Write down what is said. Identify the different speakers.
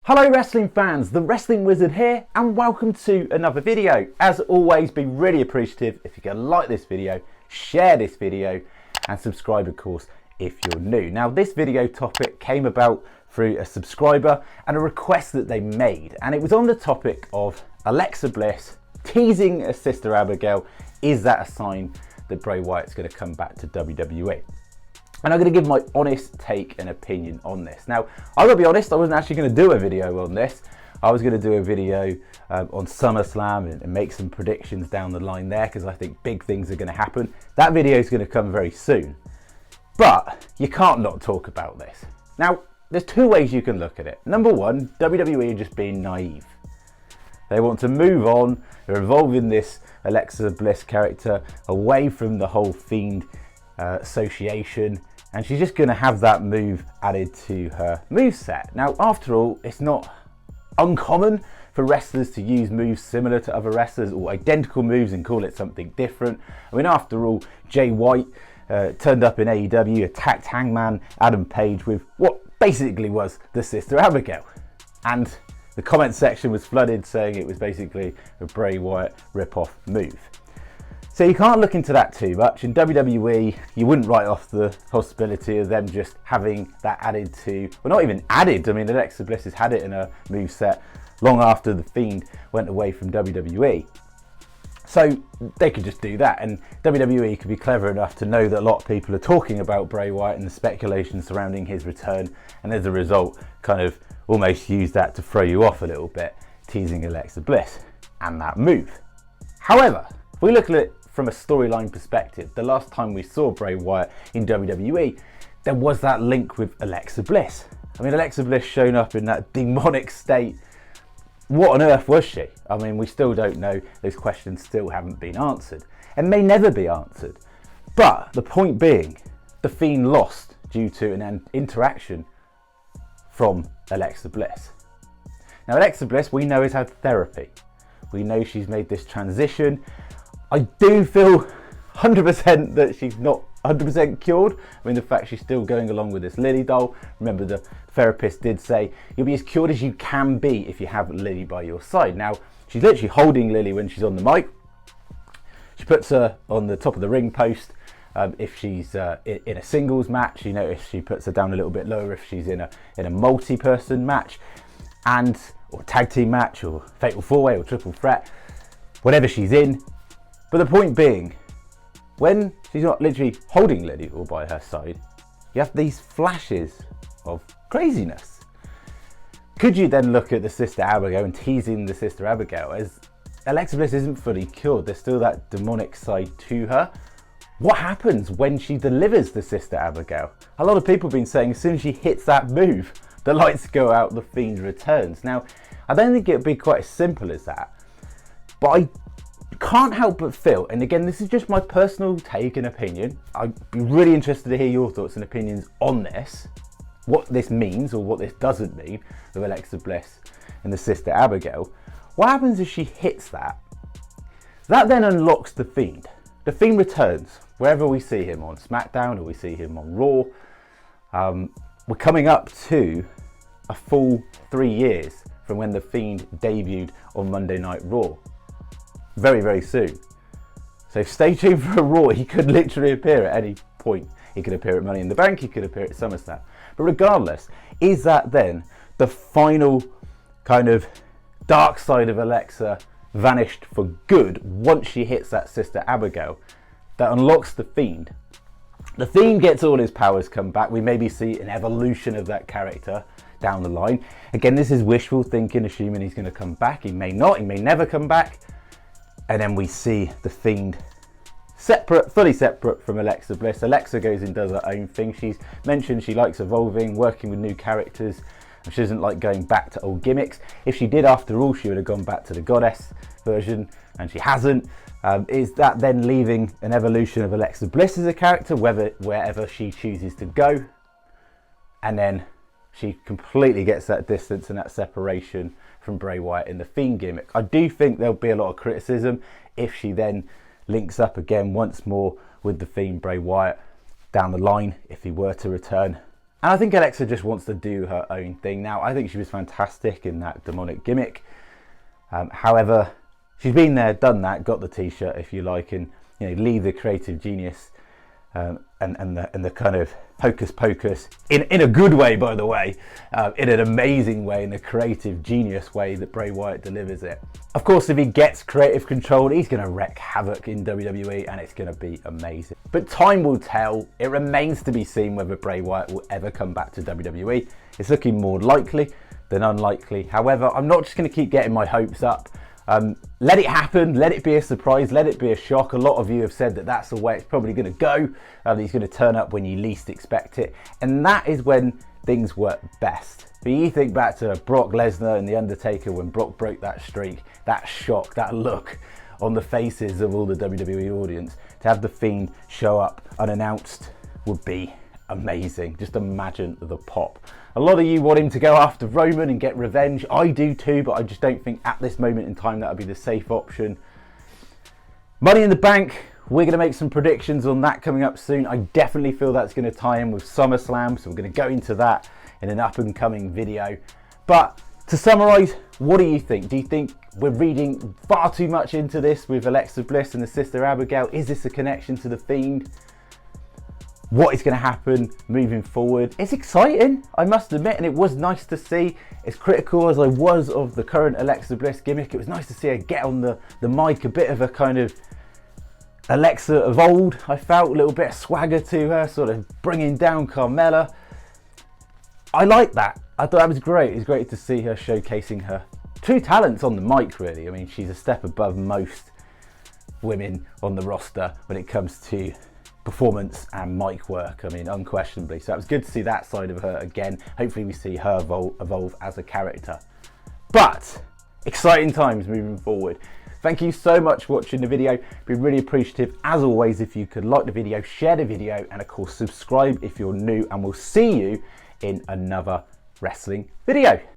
Speaker 1: Hello wrestling fans, the Wrestling Wizard here and welcome to another video. As always, be really appreciative if you can like this video, share this video and subscribe of course if you're new. Now this video topic came about through a subscriber and a request that they made, and it was on the topic of Alexa Bliss teasing her sister Abigail. Is that a sign that Bray Wyatt's going to come back to WWE? And I'm going to give my honest take and opinion on this. Now, I've got to be honest, I wasn't actually going to do a video on this. I was going to do a video on SummerSlam and make some predictions down the line there because I think big things are going to happen. That video is going to come very soon. But you can't not talk about this. Now, there's two ways you can look at it. Number one, WWE are just being naive. They want to move on. They're evolving this Alexa Bliss character away from the whole Fiend association, and she's just going to have that move added to her moveset. Now, after all, it's not uncommon for wrestlers to use moves similar to other wrestlers or identical moves and call it something different. I mean, after all, Jay White turned up in AEW, attacked Hangman Adam Page with what basically was the sister Abigail, and the comment section was flooded saying it was basically a Bray Wyatt rip-off move. So you can't look into that too much. In WWE, you wouldn't write off the possibility of them just having that added to, well, not even added. I mean, Alexa Bliss has had it in her moveset long after the Fiend went away from WWE. So they could just do that, and WWE could be clever enough to know that a lot of people are talking about Bray Wyatt and the speculation surrounding his return, and as a result, kind of almost use that to throw you off a little bit, teasing Alexa Bliss and that move. However, if we look at it from a storyline perspective, the last time we saw Bray Wyatt in WWE, there was that link with Alexa Bliss. I mean, Alexa Bliss shown up in that demonic state. What on earth was she? I mean, we still don't know. Those questions still haven't been answered and may never be answered. But the point being, the Fiend lost due to an interaction from Alexa Bliss. Now, Alexa Bliss, we know, has had therapy. We know she's made this transition. I do feel 100% that she's not 100% cured. I mean, the fact she's still going along with this Lily doll. Remember, the therapist did say you'll be as cured as you can be if you have Lily by your side. Now, she's literally holding Lily when she's on the mic. She puts her on the top of the ring post. If she's in a singles match, you notice she puts her down a little bit lower if she's in a multi-person match, or tag team match, or fatal four-way, or triple threat, whatever she's in. But the point being, when she's not literally holding Lily all by her side, you have these flashes of craziness. Could you then look at the sister Abigail and teasing the sister Abigail as Alexa Bliss isn't fully cured? There's still that demonic side to her. What happens when she delivers the sister Abigail? A lot of people have been saying as soon as she hits that move, the lights go out, the Fiend returns. Now, I don't think it would be quite as simple as that, but I can't help but feel, and again, this is just my personal take and opinion, I'd be really interested to hear your thoughts and opinions on this, what this means or what this doesn't mean with Alexa Bliss and the sister Abigail. What happens if she hits that? That then unlocks the Fiend. The Fiend returns wherever we see him, on SmackDown or we see him on Raw. We're coming up to a full 3 years from when the Fiend debuted on Monday Night Raw. Very, very soon. So stay tuned for a Raw. He could literally appear at any point. He could appear at Money in the Bank, he could appear at SummerSlam. But regardless, is that then the final kind of dark side of Alexa vanished for good once she hits that sister Abigail that unlocks the Fiend? The Fiend gets all his powers come back. We maybe see an evolution of that character down the line. Again, this is wishful thinking, assuming he's going to come back. He may not, he may never come back. And then we see the Fiend separate, fully separate from Alexa Bliss. Alexa goes and does her own thing. She's mentioned she likes evolving, working with new characters. And she doesn't like going back to old gimmicks. If she did, after all, she would have gone back to the Goddess version, and she hasn't. Is that then leaving an evolution of Alexa Bliss as a character, wherever she chooses to go? And then she completely gets that distance and that separation from Bray Wyatt in the Fiend gimmick. I do think there'll be a lot of criticism if she then links up again once more with the Fiend Bray Wyatt down the line, if he were to return. And I think Alexa just wants to do her own thing. Now, I think she was fantastic in that demonic gimmick. However, she's been there, done that, got the t-shirt if you like, and leave the creative genius and the kind of hocus pocus in a good way, by the way, in an amazing way, in a creative genius way that Bray Wyatt delivers it. Of course, if he gets creative control, he's going to wreak havoc in WWE, and it's going to be amazing. But time will tell. It remains to be seen whether Bray Wyatt will ever come back to WWE. It's looking more likely than unlikely. However, I'm not just going to keep getting my hopes up. Let it happen, let it be a surprise, let it be a shock. A lot of you have said that that's the way it's probably going to go. He's going to turn up when you least expect it. And that is when things work best. But you think back to Brock Lesnar and The Undertaker when Brock broke that streak, that shock, that look on the faces of all the WWE audience. To have The Fiend show up unannounced would be amazing. Just imagine the pop. A lot of you want him to go after Roman and get revenge. I do too, but I just don't think at this moment in time that would be the safe option. Money in the Bank, we're going to make some predictions on that coming up soon. I definitely feel that's going to tie in with SummerSlam, so we're going to go into that in an up and coming video. But to summarise, what do you think? Do you think we're reading far too much into this with Alexa Bliss and the sister Abigail? Is this a connection to The Fiend? What is going to happen moving forward? It's exciting, I must admit, and it was nice to see. As critical as I was of the current Alexa Bliss gimmick, it was nice to see her get on the mic, a bit of a kind of Alexa of old. I felt a little bit of swagger to her, sort of bringing down Carmella. I like that. I thought that was great. It was great to see her showcasing her true talents on the mic, really. I mean, she's a step above most women on the roster when it comes to performance and mic work, I mean, unquestionably. So it was good to see that side of her again. Hopefully we see her evolve as a character. But exciting times moving forward. Thank you so much for watching the video. Be really appreciative as always if you could like the video, share the video, and of course subscribe if you're new, and we'll see you in another wrestling video.